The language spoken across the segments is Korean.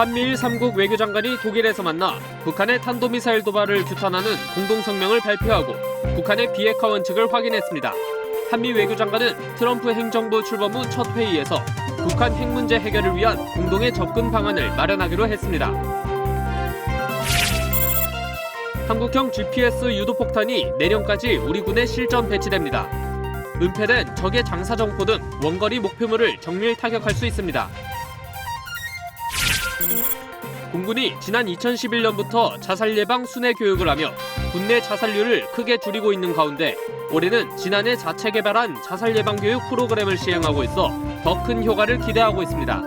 한미일 3국 외교장관이 독일에서 만나 북한의 탄도미사일 도발을 규탄하는 공동성명을 발표하고 북한의 비핵화 원칙을 확인했습니다. 한미 외교장관은 트럼프 행정부 출범 후 첫 회의에서 북한 핵 문제 해결을 위한 공동의 접근 방안을 마련하기로 했습니다. 한국형 GPS 유도폭탄이 내년까지 우리 군에 실전 배치됩니다. 은폐된 적의 장사정포 등 원거리 목표물을 정밀 타격할 수 있습니다. 공군이 지난 2011년부터 자살 예방 순회 교육을 하며 군내 자살률을 크게 줄이고 있는 가운데 올해는 지난해 자체 개발한 자살 예방 교육 프로그램을 시행하고 있어 더 큰 효과를 기대하고 있습니다.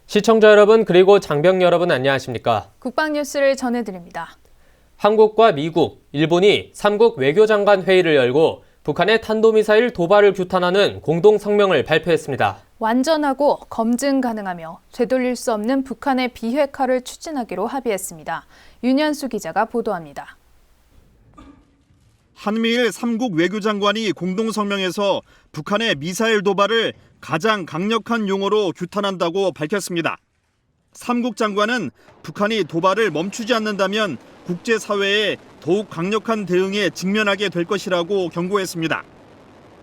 시청자 여러분 그리고 장병 여러분 안녕하십니까? 국방 뉴스를 전해드립니다. 한국과 미국, 일본이 3국 외교장관 회의를 열고 북한의 탄도미사일 도발을 규탄하는 공동성명을 발표했습니다. 완전하고 검증 가능하며 되돌릴 수 없는 북한의 비핵화를 추진하기로 합의했습니다. 윤현수 기자가 보도합니다. 한미일 3국 외교장관이 공동성명에서 북한의 미사일 도발을 가장 강력한 용어로 규탄한다고 밝혔습니다. 3국 장관은 북한이 도발을 멈추지 않는다면 국제사회에 더욱 강력한 대응에 직면하게 될 것이라고 경고했습니다.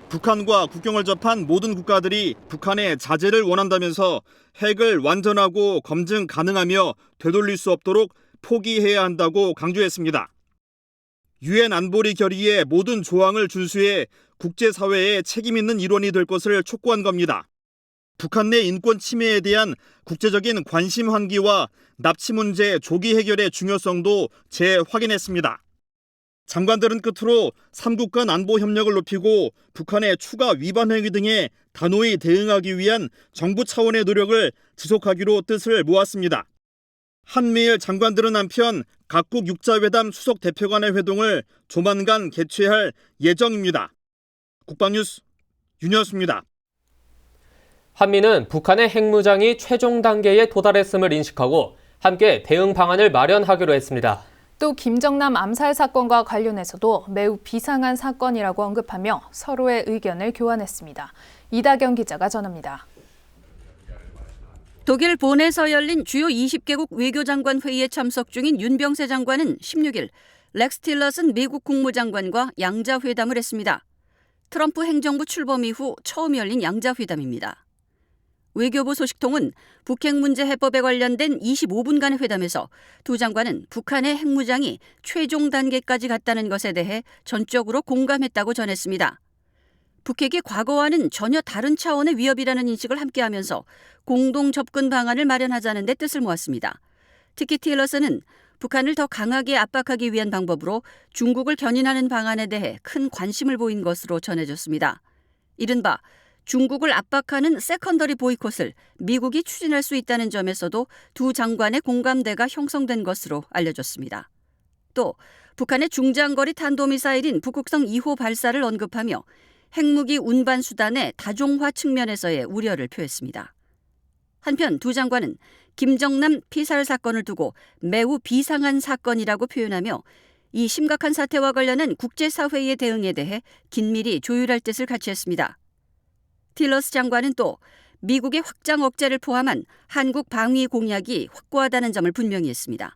북한과 국경을 접한 모든 국가들이 북한의 자제를 원한다면서 핵을 완전하고 검증 가능하며 되돌릴 수 없도록 포기해야 한다고 강조했습니다. 유엔 안보리 결의의 모든 조항을 준수해 국제사회에 책임 있는 일원이 될 것을 촉구한 겁니다. 북한 내 인권 침해에 대한 국제적인 관심 환기와 납치 문제 조기 해결의 중요성도 재확인했습니다. 장관들은 끝으로 3국 간 안보 협력을 높이고 북한의 추가 위반 행위 등에 단호히 대응하기 위한 정부 차원의 노력을 지속하기로 뜻을 모았습니다. 한미일 장관들은 한편 각국 육자회담 수석 대표 간의 회동을 조만간 개최할 예정입니다. 국방뉴스 윤현수입니다. 한미는 북한의 핵무장이 최종 단계에 도달했음을 인식하고 함께 대응 방안을 마련하기로 했습니다. 또 김정남 암살 사건과 관련해서도 매우 비상한 사건이라고 언급하며 서로의 의견을 교환했습니다. 이다경 기자가 전합니다. 독일 본에서 열린 주요 20개국 외교장관 회의에 참석 중인 윤병세 장관은 16일 렉스 틸러슨 미국 국무장관과 양자회담을 했습니다. 트럼프 행정부 출범 이후 처음 열린 양자회담입니다. 외교부 소식통은 북핵 문제 해법에 관련된 25분간의 회담에서 두 장관은 북한의 핵무장이 최종 단계까지 갔다는 것에 대해 전적으로 공감했다고 전했습니다. 북핵이 과거와는 전혀 다른 차원의 위협이라는 인식을 함께하면서 공동 접근 방안을 마련하자는 데 뜻을 모았습니다. 특히 틸러슨은 북한을 더 강하게 압박하기 위한 방법으로 중국을 견인하는 방안에 대해 큰 관심을 보인 것으로 전해졌습니다. 이른바 중국을 압박하는 세컨더리 보이콧을 미국이 추진할 수 있다는 점에서도 두 장관의 공감대가 형성된 것으로 알려졌습니다. 또 북한의 중장거리 탄도미사일인 북극성 2호 발사를 언급하며 핵무기 운반 수단의 다종화 측면에서의 우려를 표했습니다. 한편 두 장관은 김정남 피살 사건을 두고 매우 비상한 사건이라고 표현하며 이 심각한 사태와 관련한 국제사회의 대응에 대해 긴밀히 조율할 뜻을 같이 했습니다. 틸러스 장관은 또 미국의 확장 억제를 포함한 한국 방위 공약이 확고하다는 점을 분명히 했습니다.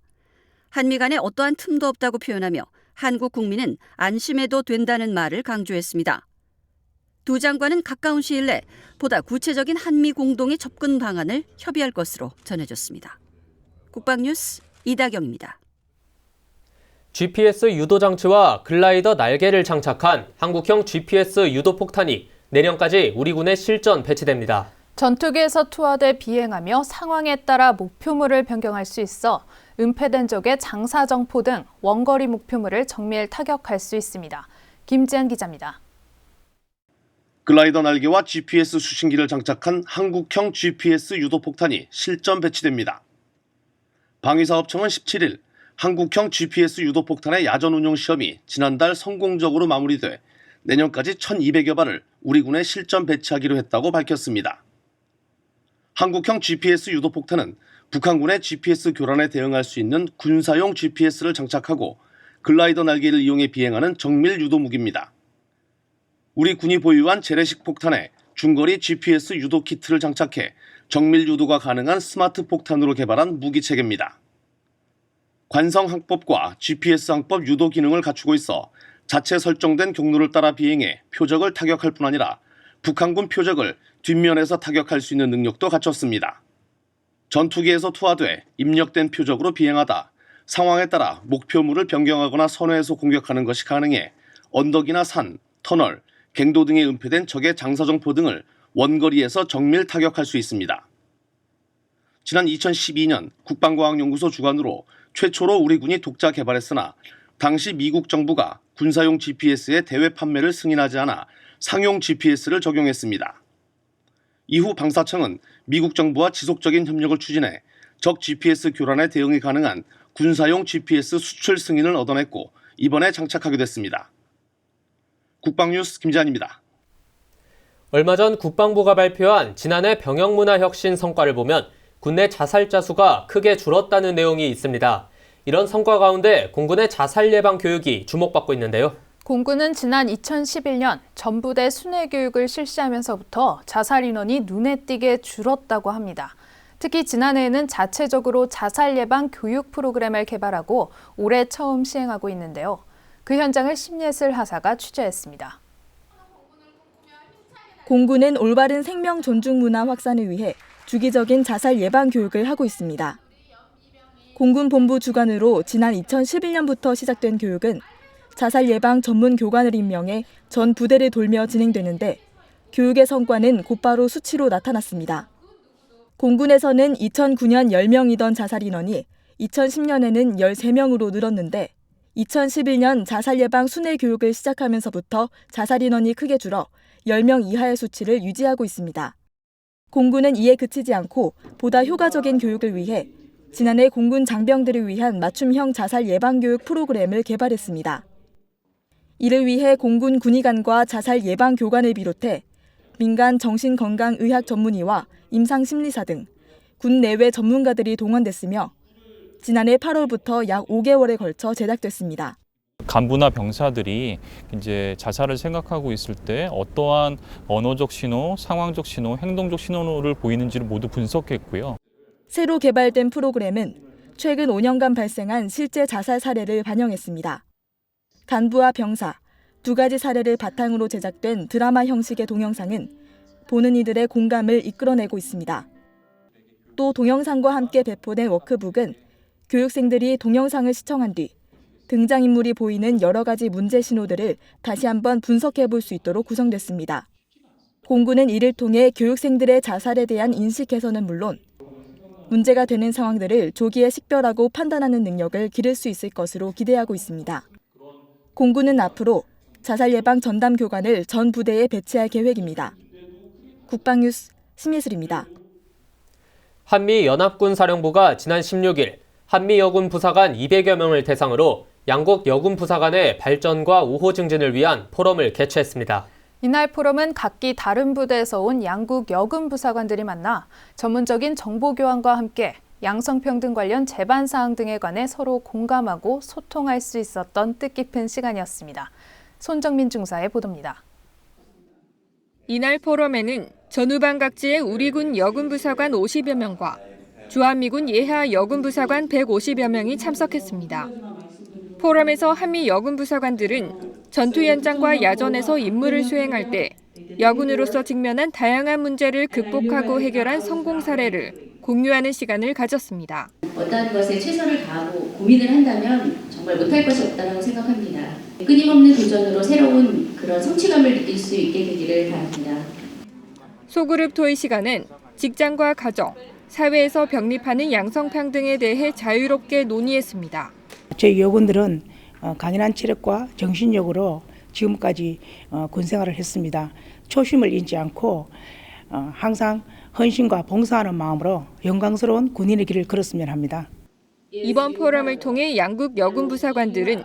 한미 간에 어떠한 틈도 없다고 표현하며 한국 국민은 안심해도 된다는 말을 강조했습니다. 두 장관은 가까운 시일 내 보다 구체적인 한미 공동의 접근 방안을 협의할 것으로 전해졌습니다. 국방뉴스 이다경입니다. GPS 유도 장치와 글라이더 날개를 장착한 한국형 GPS 유도 폭탄이 내년까지 우리 군에 실전 배치됩니다. 전투기에서 투하돼 비행하며 상황에 따라 목표물을 변경할 수 있어 은폐된 적의 장사정포 등 원거리 목표물을 정밀 타격할 수 있습니다. 김지한 기자입니다. 글라이더 날개와 GPS 수신기를 장착한 한국형 GPS 유도폭탄이 실전 배치됩니다. 방위사업청은 17일 한국형 GPS 유도폭탄의 야전 운용 시험이 지난달 성공적으로 마무리돼 내년까지 1,200여 발을 우리 군에 실전 배치하기로 했다고 밝혔습니다. 한국형 GPS 유도폭탄은 북한군의 GPS 교란에 대응할 수 있는 군사용 GPS를 장착하고 글라이더 날개를 이용해 비행하는 정밀 유도 무기입니다. 우리 군이 보유한 재래식 폭탄에 중거리 GPS 유도 키트를 장착해 정밀 유도가 가능한 스마트 폭탄으로 개발한 무기 체계입니다. 관성 항법과 GPS 항법 유도 기능을 갖추고 있어 자체 설정된 경로를 따라 비행해 표적을 타격할 뿐 아니라 북한군 표적을 뒷면에서 타격할 수 있는 능력도 갖췄습니다. 전투기에서 투하돼 입력된 표적으로 비행하다 상황에 따라 목표물을 변경하거나 선회해서 공격하는 것이 가능해 언덕이나 산, 터널, 갱도 등에 은폐된 적의 장사정포 등을 원거리에서 정밀 타격할 수 있습니다. 지난 2012년 국방과학연구소 주관으로 최초로 우리 군이 독자 개발했으나 당시 미국 정부가 군사용 GPS의 대외 판매를 승인하지 않아 상용 GPS를 적용했습니다. 이후 방사청은 미국 정부와 지속적인 협력을 추진해 적 GPS 교란에 대응이 가능한 군사용 GPS 수출 승인을 얻어냈고 이번에 장착하게 됐습니다. 국방뉴스 김재한입니다. 얼마 전 국방부가 발표한 지난해 병영문화혁신 성과를 보면 군내 자살자 수가 크게 줄었다는 내용이 있습니다. 이런 성과 가운데 공군의 자살 예방 교육이 주목받고 있는데요. 공군은 지난 2011년 전부대 순회 교육을 실시하면서부터 자살 인원이 눈에 띄게 줄었다고 합니다. 특히 지난해에는 자체적으로 자살 예방 교육 프로그램을 개발하고 올해 처음 시행하고 있는데요. 그 현장을 심예슬 하사가 취재했습니다. 공군은 올바른 생명 존중 문화 확산을 위해 주기적인 자살 예방 교육을 하고 있습니다. 공군 본부 주관으로 지난 2011년부터 시작된 교육은 자살 예방 전문 교관을 임명해 전 부대를 돌며 진행되는데 교육의 성과는 곧바로 수치로 나타났습니다. 공군에서는 2009년 10명이던 자살 인원이 2010년에는 13명으로 늘었는데 2011년 자살 예방 순회 교육을 시작하면서부터 자살 인원이 크게 줄어 10명 이하의 수치를 유지하고 있습니다. 공군은 이에 그치지 않고 보다 효과적인 교육을 위해 지난해 공군 장병들을 위한 맞춤형 자살 예방 교육 프로그램을 개발했습니다. 이를 위해 공군 군의관과 자살 예방 교관을 비롯해 민간 정신건강의학 전문의와 임상심리사 등 군 내외 전문가들이 동원됐으며 지난해 8월부터 약 5개월에 걸쳐 제작됐습니다. 간부나 병사들이 이제 자살을 생각하고 있을 때 어떠한 언어적 신호, 상황적 신호, 행동적 신호를 보이는지를 모두 분석했고요. 새로 개발된 프로그램은 최근 5년간 발생한 실제 자살 사례를 반영했습니다. 간부와 병사, 두 가지 사례를 바탕으로 제작된 드라마 형식의 동영상은 보는 이들의 공감을 이끌어내고 있습니다. 또 동영상과 함께 배포된 워크북은 교육생들이 동영상을 시청한 뒤 등장인물이 보이는 여러 가지 문제 신호들을 다시 한번 분석해 볼 수 있도록 구성됐습니다. 공군은 이를 통해 교육생들의 자살에 대한 인식 개선은 물론 문제가 되는 상황들을 조기에 식별하고 판단하는 능력을 기를 수 있을 것으로 기대하고 있습니다. 공군은 앞으로 자살 예방 전담 교관을 전 부대에 배치할 계획입니다. 국방뉴스 심예슬입니다. 한미연합군사령부가 지난 16일 한미 여군 부사관 200여 명을 대상으로 양국 여군 부사관의 발전과 우호 증진을 위한 포럼을 개최했습니다. 이날 포럼은 각기 다른 부대에서 온 양국 여군 부사관들이 만나 전문적인 정보 교환과 함께 양성평등 관련 제반 사항 등에 관해 서로 공감하고 소통할 수 있었던 뜻깊은 시간이었습니다. 손정민 중사의 보도입니다. 이날 포럼에는 전후방 각지의 우리 군 여군 부사관 50여 명과 주한미군 예하 여군 부사관 150여 명이 참석했습니다. 포럼에서 한미 여군 부사관들은 전투 현장과 야전에서 임무를 수행할 때 여군으로서 직면한 다양한 문제를 극복하고 해결한 성공 사례를 공유하는 시간을 가졌습니다. 어떠한 것에 최선을 다하고 고민을 한다면 정말 못할 것이 없다고 생각합니다. 끊임없는 도전으로 새로운 그런 성취감을 느낄 수 있게 되기를 바랍니다. 소그룹 토의 시간은 직장과 가정, 사회에서 병립하는 양성평등에 대해 자유롭게 논의했습니다. 저희 여군들은 강인한 체력과 정신력으로 지금까지 군생활을 했습니다. 초심을 잃지 않고 항상 헌신과 봉사하는 마음으로 영광스러운 군인의 길을 걸었으면 합니다. 이번 포럼을 통해 양국 여군 부사관들은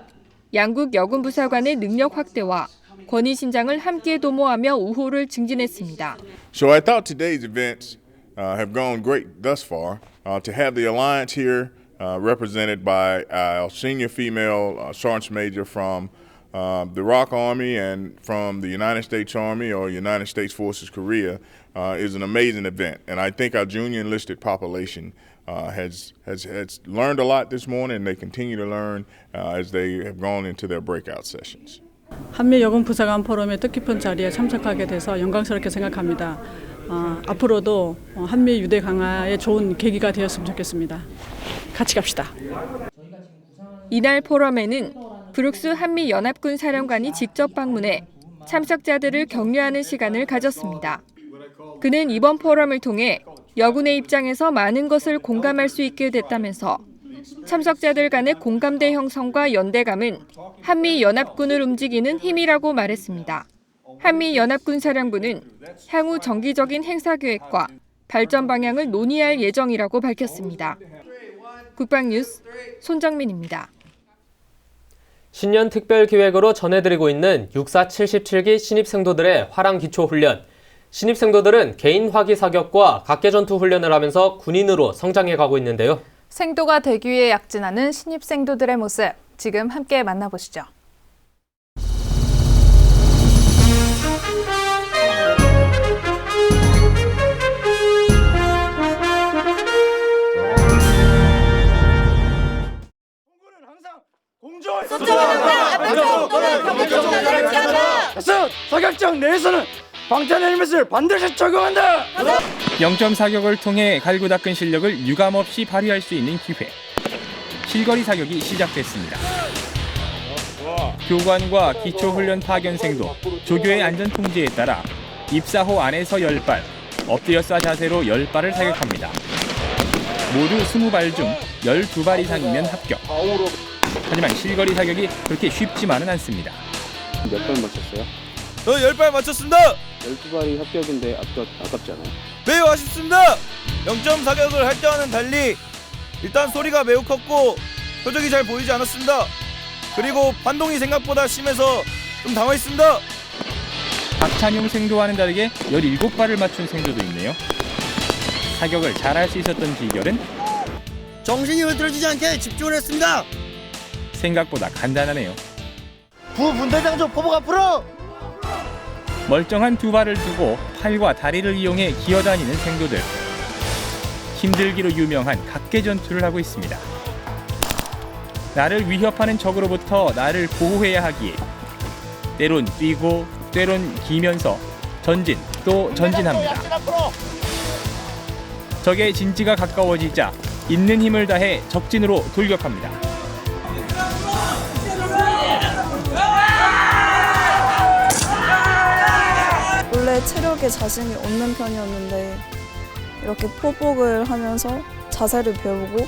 양국 여군 부사관의 능력 확대와 권위 신장을 함께 도모하며 우호를 증진했습니다. So I thought today's events have gone great thus far. To have the alliance here represented by our senior female sergeant major from the ROK Army and from the United States Army or United States Forces Korea is an amazing event. And I think our junior enlisted population has learned a lot this morning, and they continue to learn as they have gone into their breakout sessions. 한미 여군 부사관 포럼의 뜻깊은 자리에 참석하게 돼서 영광스럽게 생각합니다. 앞으로도 한미 유대 강화에 좋은 계기가 되었으면 좋겠습니다. 같이 갑시다. 이날 포럼에는 브룩스 한미연합군 사령관이 직접 방문해 참석자들을 격려하는 시간을 가졌습니다. 그는 이번 포럼을 통해 여군의 입장에서 많은 것을 공감할 수 있게 됐다면서 참석자들 간의 공감대 형성과 연대감은 한미연합군을 움직이는 힘이라고 말했습니다. 한미연합군 사령부는 향후 정기적인 행사 계획과 발전 방향을 논의할 예정이라고 밝혔습니다. 국방뉴스 손정민입니다. 신년 특별기획으로 전해드리고 있는 육사 77기 신입생도들의 화랑 기초훈련. 신입생도들은 개인 화기 사격과 각개전투 훈련을 하면서 군인으로 성장해가고 있는데요. 생도가 되기 위해 약진하는 신입생도들의 모습, 지금 함께 만나보시죠. 사격장 내에서는 방탄 헬멧을 반드시 적용한다. 0점 사격을 통해 갈고 닦은 실력을 유감없이 발휘할 수 있는 기회. 실거리 사격이 시작됐습니다. 교관과 기초훈련 파견생도 조교의 안전통제에 따라 입사 호 안에서 10발, 엎드려 쏴 자세로 10발을 사격합니다. 모두 20발 중 12발 이상이면 합격. 하지만 실거리 사격이 그렇게 쉽지만은 않습니다. 몇 발 맞췄어요? 10발 맞췄습니다. 12발이 합격인데 아깝지 않아요? 매우 아쉽습니다. 0점 사격을 할 때와는 달리 일단 소리가 매우 컸고 표적이 잘 보이지 않았습니다. 그리고 반동이 생각보다 심해서 좀 당황했습니다. 박찬용 생도와는 다르게 17발을 맞춘 생도도 있네요. 사격을 잘할 수 있었던 비결은? 정신이 흐트러지지 않게 집중을 했습니다. 생각보다 간단하네요. 부분대장조 포복 앞으로! 멀쩡한 두 발을 두고 팔과 다리를 이용해 기어다니는 생도들. 힘들기로 유명한 각개전투를 하고 있습니다. 나를 위협하는 적으로부터 나를 보호해야 하기에 때론 뛰고 때론 기면서 전진 또 전진합니다. 적의 진지가 가까워지자 있는 힘을 다해 적진으로 돌격합니다. 원래 체력에 자신이 없는 편이었는데 이렇게 포복을 하면서 자세를 배우고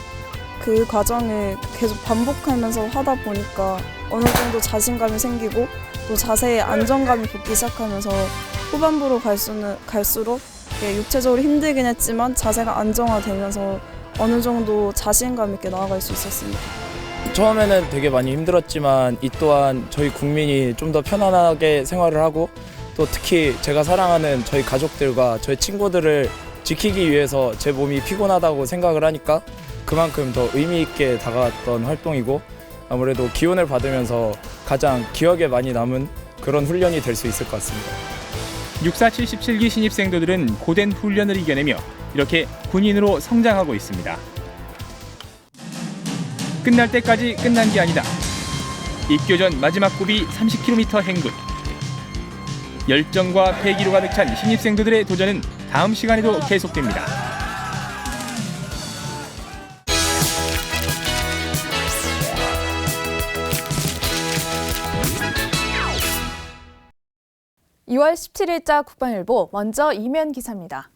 그 과정을 계속 반복하면서 하다 보니까 어느 정도 자신감이 생기고 또 자세에 안정감이 붙기 시작하면서 후반부로 갈수록 육체적으로 힘들긴 했지만 자세가 안정화되면서 어느 정도 자신감 있게 나아갈 수 있었습니다. 처음에는 되게 많이 힘들었지만 이 또한 저희 국민이 좀 더 편안하게 생활을 하고 또 특히 제가 사랑하는 저희 가족들과 저희 친구들을 지키기 위해서 제 몸이 피곤하다고 생각을 하니까 그만큼 더 의미 있게 다가왔던 활동이고 아무래도 기운을 받으면서 가장 기억에 많이 남은 그런 훈련이 될 수 있을 것 같습니다. 육사 77기 신입생도들은 고된 훈련을 이겨내며 이렇게 군인으로 성장하고 있습니다. 끝날 때까지 끝난 게 아니다. 입교 전 마지막 고비 30km 행군. 열정과 패기로 가득 찬 신입생도들의 도전은 다음 시간에도 계속됩니다. (2월 17일자) 국방일보, 먼저 이면 기사입니다.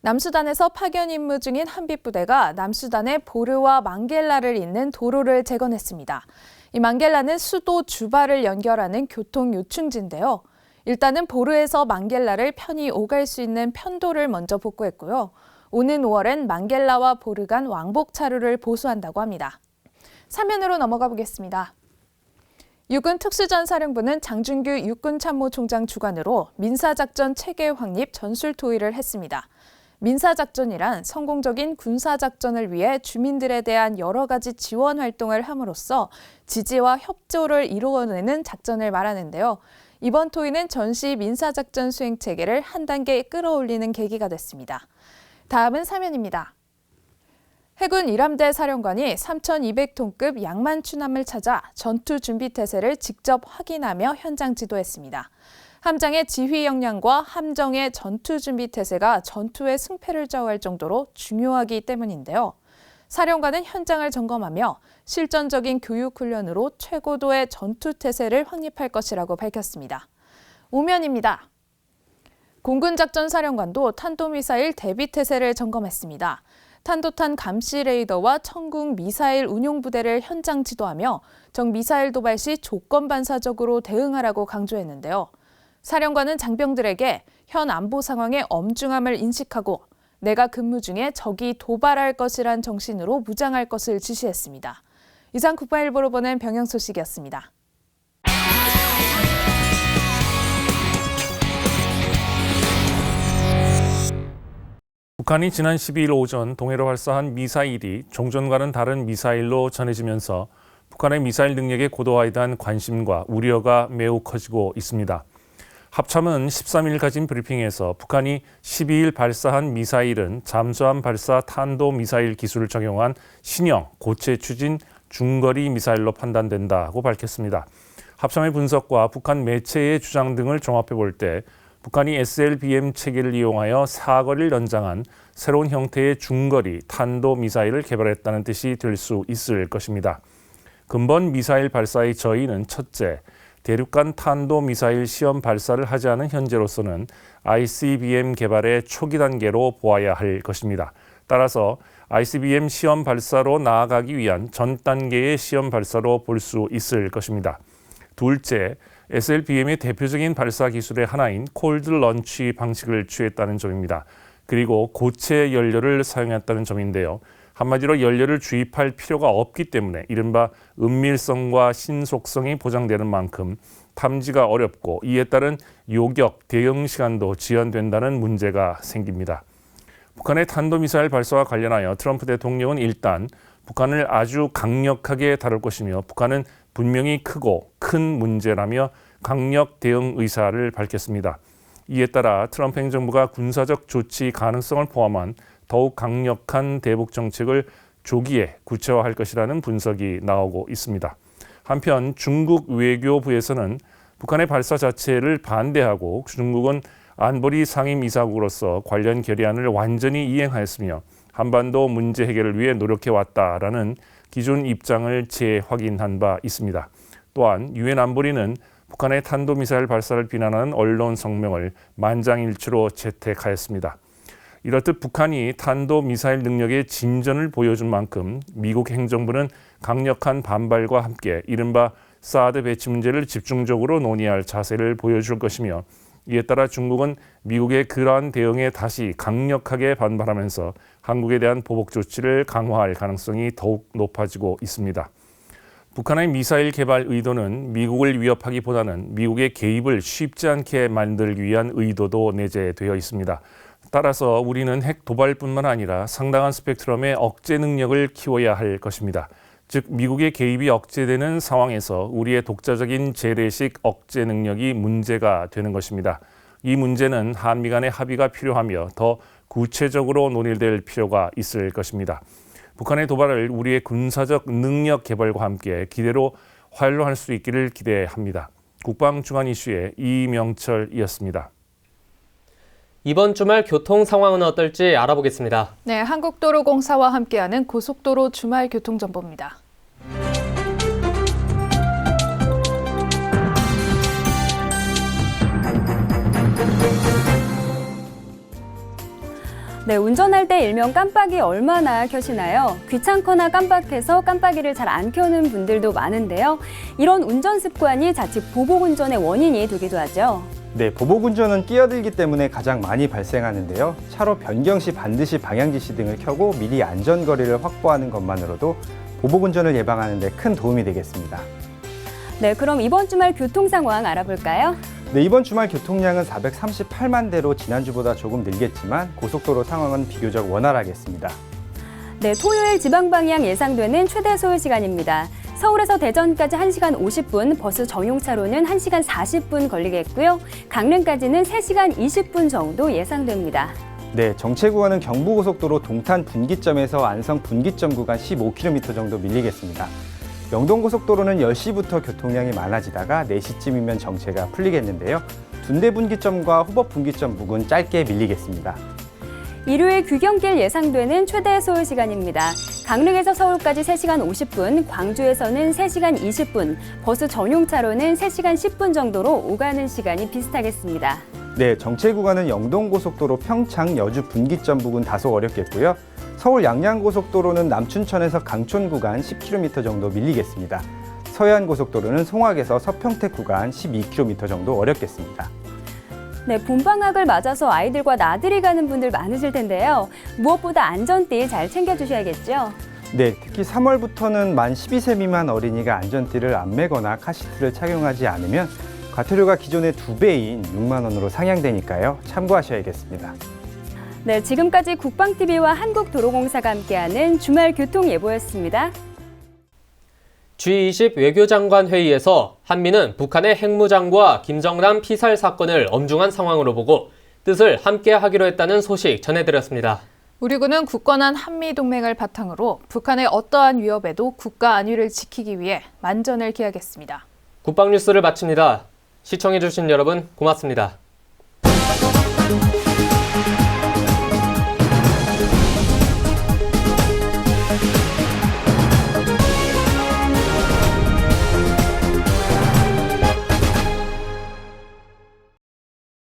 남수단에서 파견 임무 중인 한빛부대가 남수단의 보르와 망겔라를 잇는 도로를 재건했습니다. 이 망겔라는 수도 주바를 연결하는 교통 요충지인데요. 일단은 보르에서 망겔라를 편히 오갈 수 있는 편도를 먼저 복구했고요. 오는 5월엔 망겔라와 보르 간 왕복 차로를 보수한다고 합니다. 사면으로 넘어가 보겠습니다. 육군 특수전사령부는 장준규 육군참모총장 주관으로 민사작전 체계 확립 전술 토의를 했습니다. 민사작전이란 성공적인 군사작전을 위해 주민들에 대한 여러 가지 지원 활동을 함으로써 지지와 협조를 이루어내는 작전을 말하는데요. 이번 토의는 전시 민사작전 수행 체계를 한 단계 끌어올리는 계기가 됐습니다. 다음은 사면입니다. 해군 일함대 사령관이 3,200톤급 양만 추남을 찾아 전투 준비 태세를 직접 확인하며 현장 지도했습니다. 함장의 지휘 역량과 함정의 전투 준비 태세가 전투의 승패를 좌우할 정도로 중요하기 때문인데요. 사령관은 현장을 점검하며 실전적인 교육 훈련으로 최고도의 전투 태세를 확립할 것이라고 밝혔습니다. 오면입니다. 공군작전사령관도 탄도미사일 대비 태세를 점검했습니다. 탄도탄 감시 레이더와 천궁 미사일 운용부대를 현장 지도하며 적 미사일 도발 시 조건 반사적으로 대응하라고 강조했는데요. 사령관은 장병들에게 현 안보 상황의 엄중함을 인식하고 내가 근무 중에 적이 도발할 것이란 정신으로 무장할 것을 지시했습니다. 이상 국방일보로 보낸 병영 소식이었습니다. 북한이 지난 12일 오전 동해로 발사한 미사일이 종전과는 다른 미사일로 전해지면서 북한의 미사일 능력의 고도화에 대한 관심과 우려가 매우 커지고 있습니다. 합참은 13일 가진 브리핑에서 북한이 12일 발사한 미사일은 잠수함 발사 탄도미사일 기술을 적용한 신형 고체 추진 중거리 미사일로 판단된다고 밝혔습니다. 합참의 분석과 북한 매체의 주장 등을 종합해 볼 때 북한이 SLBM 체계를 이용하여 사거리를 연장한 새로운 형태의 중거리 탄도미사일을 개발했다는 뜻이 될 수 있을 것입니다. 근본 미사일 발사의 저희는 첫째, 대륙간 탄도미사일 시험 발사를 하지 않은 현재로서는 ICBM 개발의 초기 단계로 보아야 할 것입니다. 따라서 ICBM 시험 발사로 나아가기 위한 전 단계의 시험 발사로 볼 수 있을 것입니다. 둘째, SLBM의 대표적인 발사 기술의 하나인 콜드 런치 방식을 취했다는 점입니다. 그리고 고체 연료를 사용했다는 점인데요. 한마디로 연료를 주입할 필요가 없기 때문에 이른바 은밀성과 신속성이 보장되는 만큼 탐지가 어렵고 이에 따른 요격, 대응 시간도 지연된다는 문제가 생깁니다. 북한의 탄도미사일 발사와 관련하여 트럼프 대통령은 일단 북한을 아주 강력하게 다룰 것이며 북한은 분명히 크고 큰 문제라며 강력 대응 의사를 밝혔습니다. 이에 따라 트럼프 행정부가 군사적 조치 가능성을 포함한 더욱 강력한 대북 정책을 조기에 구체화할 것이라는 분석이 나오고 있습니다. 한편 중국 외교부에서는 북한의 발사 자체를 반대하고 중국은 안보리 상임이사국으로서 관련 결의안을 완전히 이행하였으며 한반도 문제 해결을 위해 노력해왔다라는 기존 입장을 재확인한 바 있습니다. 또한 유엔 안보리는 북한의 탄도미사일 발사를 비난하는 언론 성명을 만장일치로 채택하였습니다. 이렇듯 북한이 탄도미사일 능력의 진전을 보여준 만큼 미국 행정부는 강력한 반발과 함께 이른바 사드 배치 문제를 집중적으로 논의할 자세를 보여줄 것이며 이에 따라 중국은 미국의 그러한 대응에 다시 강력하게 반발하면서 한국에 대한 보복 조치를 강화할 가능성이 더욱 높아지고 있습니다. 북한의 미사일 개발 의도는 미국을 위협하기보다는 미국의 개입을 쉽지 않게 만들기 위한 의도도 내재되어 있습니다. 따라서 우리는 핵 도발뿐만 아니라 상당한 스펙트럼의 억제 능력을 키워야 할 것입니다. 즉 미국의 개입이 억제되는 상황에서 우리의 독자적인 재래식 억제 능력이 문제가 되는 것입니다. 이 문제는 한미 간의 합의가 필요하며 더 구체적으로 논의될 필요가 있을 것입니다. 북한의 도발을 우리의 군사적 능력 개발과 함께 기대로 활용할 수 있기를 기대합니다. 국방주간 이슈의 이명철이었습니다. 이번 주말 교통 상황은 어떨지 알아보겠습니다. 네, 한국도로공사와 함께하는 고속도로 주말 교통정보입니다. 네, 운전할 때 일명 깜빡이 얼마나 켜시나요? 귀찮거나 깜빡해서 깜빡이를 잘 안 켜는 분들도 많은데요. 이런 운전 습관이 자칫 보복운전의 원인이 되기도 하죠. 네, 보복운전은 끼어들기 때문에 가장 많이 발생하는데요. 차로 변경 시 반드시 방향지시 등을 켜고 미리 안전거리를 확보하는 것만으로도 보복운전을 예방하는 데 큰 도움이 되겠습니다. 네, 그럼 이번 주말 교통 상황 알아볼까요? 네, 이번 주말 교통량은 438만 대로 지난주보다 조금 늘겠지만 고속도로 상황은 비교적 원활하겠습니다. 네, 토요일 지방 방향 예상되는 최대 소요 시간입니다. 서울에서 대전까지 1시간 50분, 버스 전용차로는 1시간 40분 걸리겠고요. 강릉까지는 3시간 20분 정도 예상됩니다. 네, 정체 구간은 경부고속도로 동탄 분기점에서 안성 분기점 구간 15km 정도 밀리겠습니다. 영동고속도로는 10시부터 교통량이 많아지다가 4시쯤이면 정체가 풀리겠는데요. 둔대 분기점과 호법 분기점 부근 짧게 밀리겠습니다. 일요일 귀경길 예상되는 최대 소요 시간입니다. 강릉에서 서울까지 3시간 50분, 광주에서는 3시간 20분, 버스 전용차로는 3시간 10분 정도로 오가는 시간이 비슷하겠습니다. 네, 정체 구간은 영동고속도로 평창 여주 분기점 부근 다소 어렵겠고요. 서울 양양고속도로는 남춘천에서 강촌 구간 10km 정도 밀리겠습니다. 서해안고속도로는 송악에서 서평택 구간 12km 정도 어렵겠습니다. 네, 봄방학을 맞아서 아이들과 나들이 가는 분들 많으실 텐데요. 무엇보다 안전띠 잘 챙겨주셔야겠죠? 네, 특히 3월부터는 만 12세 미만 어린이가 안전띠를 안 매거나 카시트를 착용하지 않으면 과태료가 기존의 2배인 6만 원으로 상향되니까요. 참고하셔야겠습니다. 네, 지금까지 국방TV와 한국도로공사가 함께하는 주말 교통예보였습니다. G20 외교장관 회의에서 한미는 북한의 핵무장과 김정남 피살 사건을 엄중한 상황으로 보고 뜻을 함께 하기로 했다는 소식 전해드렸습니다. 우리 군은 굳건한 한미동맹을 바탕으로 북한의 어떠한 위협에도 국가 안위를 지키기 위해 만전을 기하겠습니다. 국방뉴스를 마칩니다. 시청해주신 여러분 고맙습니다.